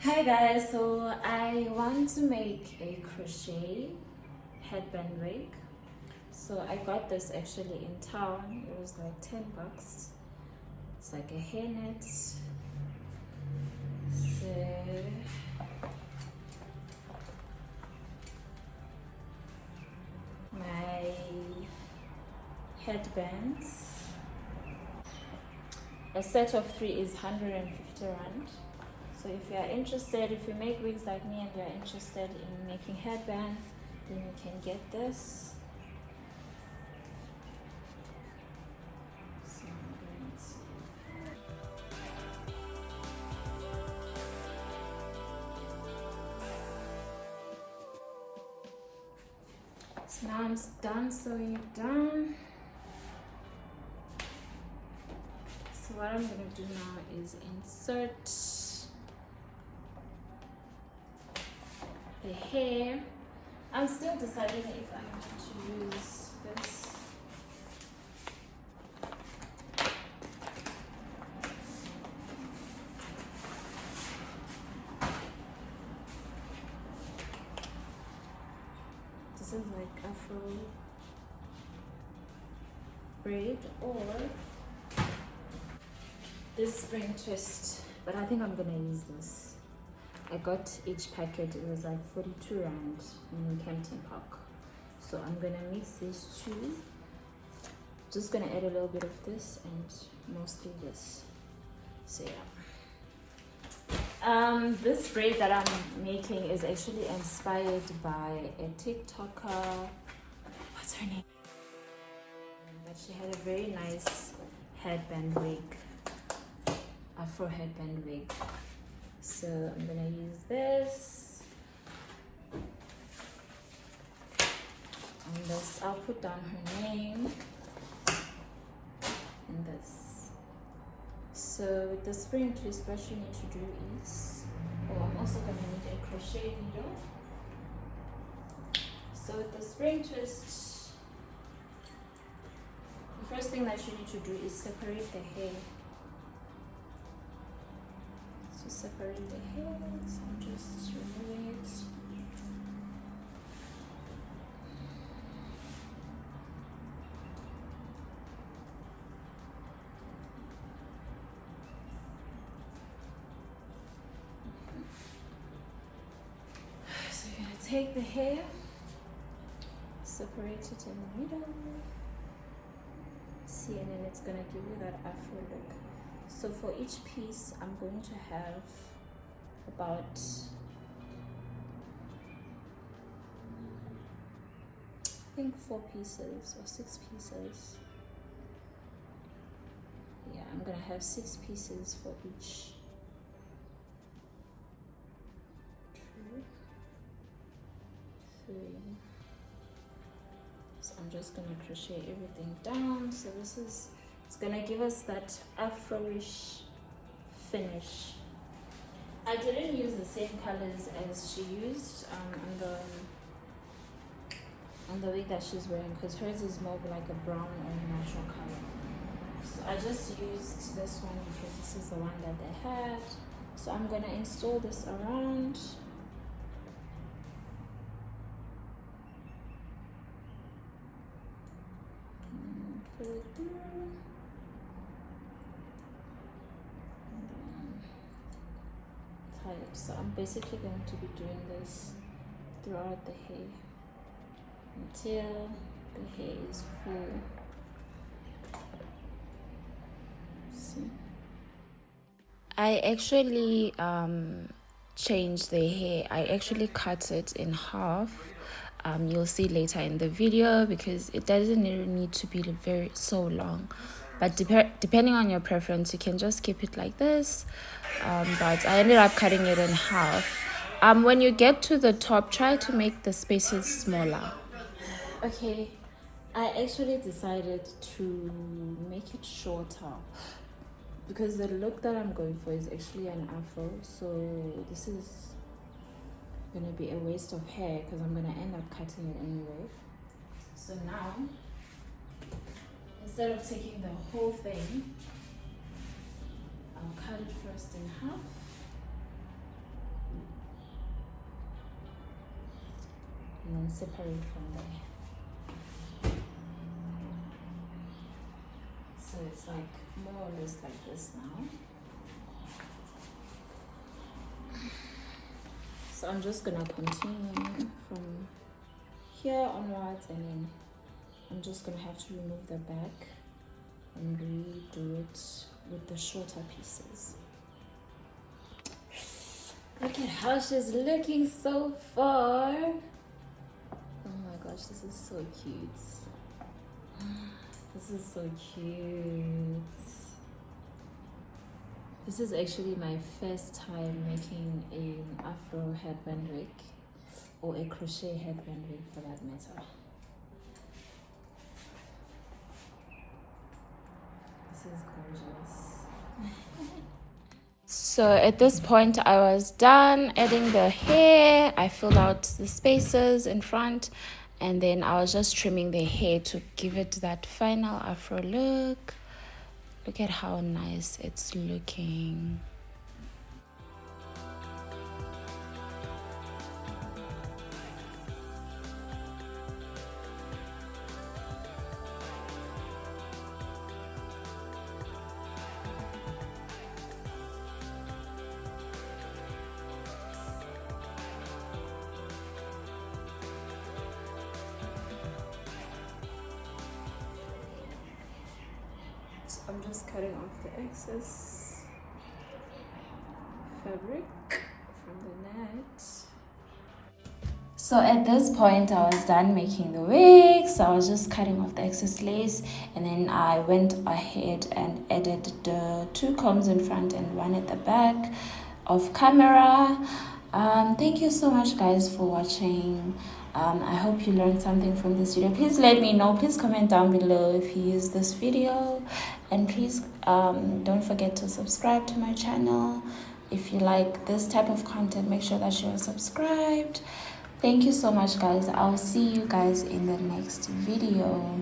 Hi guys, so I want to make a crochet headband wig. So I got this actually in town. It was like 10 bucks. It's like a hairnet. So my headbands. A set of 3 is 150 rand. So if you are interested, if you make wigs like me and you are interested in making headbands, then you can get this. So I'm going to... So now I'm done sewing it down. So what I'm going to do now is insert the hair. I'm still deciding if I want to use this. This is like Afro braid or this spring twist, but I think I'm gonna use this. I got each packet, it was like 42 rand in Campton Park. So I'm gonna mix these two. Just gonna add a little bit of this and mostly this. So yeah. This braid that I'm making is actually inspired by a TikToker. What's her name? But she had a very nice headband wig. Afro headband wig. So I'm gonna use this. On this, I'll put down her name. And this. So with the spring twist, what you need to do is, I'm also gonna need a crochet needle. So with the spring twist, the first thing that you need to do is separate the hair. To separate the hair, so I'm just removing it. So you're gonna take the hair, separate it in the middle. See, and then it's gonna give you that afro look. So for each piece, I'm going to have about I think 4 pieces or 6 pieces. Yeah, I'm gonna have 6 pieces for each. 2, 3. So I'm just gonna crochet everything down. So this is, it's gonna give us that Afro-ish finish. I didn't use the same colors as she used on the wig that she's wearing, because hers is more like a brown or natural color. So I just used this one because this is the one that they had. So I'm gonna install this around. Pull it through. So I'm basically going to be doing this throughout the hair until the hair is full. See? I actually changed the hair. I actually cut it in half. You'll see later in the video, because it doesn't need to be so long. But depending on your preference, you can just keep it like this. But I ended up cutting it in half. When you get to the top, try to make the spaces smaller. Okay, I actually decided to make it shorter because the look that I'm going for is actually an afro. So this is gonna be a waste of hair because I'm gonna end up cutting it anyway. So now, instead of taking the whole thing, I'll cut it first in half. and then separate from there. So it's like more or less like this now. So I'm just gonna continue from here onwards, and then I'm just gonna have to remove the back and redo it with the shorter pieces. Look at how she's looking so far. Oh my gosh, this is so cute. This is so cute. This is actually my first time making an Afro headband wig, or a crochet headband wig for that matter. This is gorgeous. So at this point I was done adding the hair. I filled out the spaces in front, and then I was just trimming the hair to give it that final Afro look. Look at how nice it's looking. So I'm just cutting off the excess fabric from the net. So at this point I was done making the wig, so I was just cutting off the excess lace, and then I went ahead and added the 2 combs in front and 1 at the back of camera. Thank you so much guys for watching. I hope you learned something from this video. Please let me know, please comment down below if you use this video, and please don't forget to subscribe to my channel. If you like this type of content, make sure that you are subscribed. Thank you so much guys. I'll see you guys in the next video.